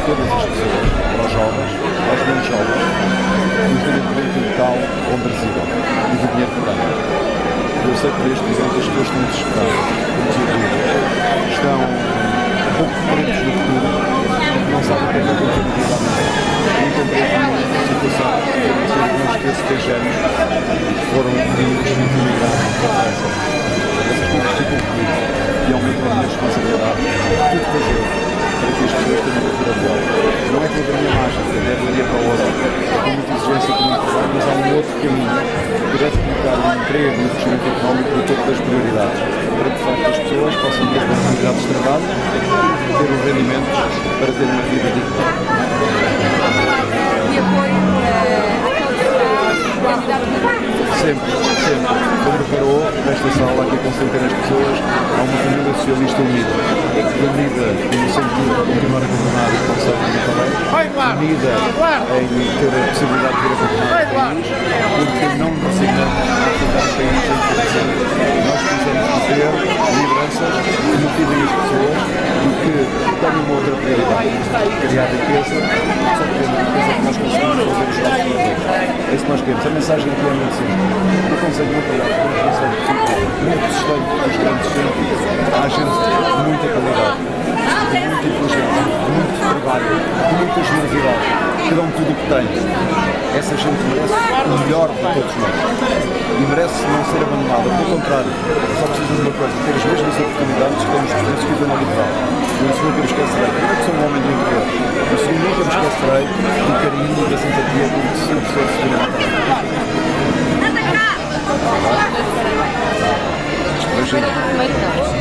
todas as pessoas, aos jovens, aos menos jovens, independentemente do local onde residam e do dinheiro que têm. Eu sei que neste momento as pessoas estão desesperadas, estão um pouco carentes no futuro, porque não sabem o que é a contabilidade. Eu encontrei uma situação que não esqueço que tem anos que foram meninos que emigraram para a França. Essas coisas ficam comigo e aumentam a minha responsabilidade de tudo fazer para que as pessoas tenham uma vida boa. Não é que eu tenha mágica, é de um dia para o outro, com muita exigência, com muito trabalho, mas há um outro caminho que deve colocar o emprego e o crescimento económico no topo das prioridades, para que de facto as pessoas possam ter oportunidades de trabalho, ter os rendimentos para ter uma vida digna. E apoio àquele candidato a Sempre, sempre. Quando reparou, nesta sala, aqui com centenas de pessoas, há uma família socialista unida. Unida no sentido de continuar a governar o Conselho de Montalegre, unida em ter a possibilidade de vir a governar o país, porque não resignamos a governar o país em corrupção. Nós precisamos de ter lideranças que motivem as pessoas e que tenham uma outra prioridade, criar riqueza, só criando riqueza que nós conseguimos fazer os nossos projetos. É isso que nós queremos. A mensagem aqui é muito simples. O Conselho de Montalegre é um conselho muito distante dos grandes centros. Há gente de muita qualidade, de muita inteligência, de muito trabalho, de muita generosidade, que dão tudo o que têm. Essa gente merece o melhor de todos nós e merece não ser abandonada. Pelo contrário, só precisa de uma coisa, ter as mesmas oportunidades que temos conseguido na litoral. E o segundo que eu esquecerei, primeiro que sou um homem do interior, o segundo nunca me esquecerei do carinho e da simpatia com que sempre sou recebido na Montalegre. primeiro não.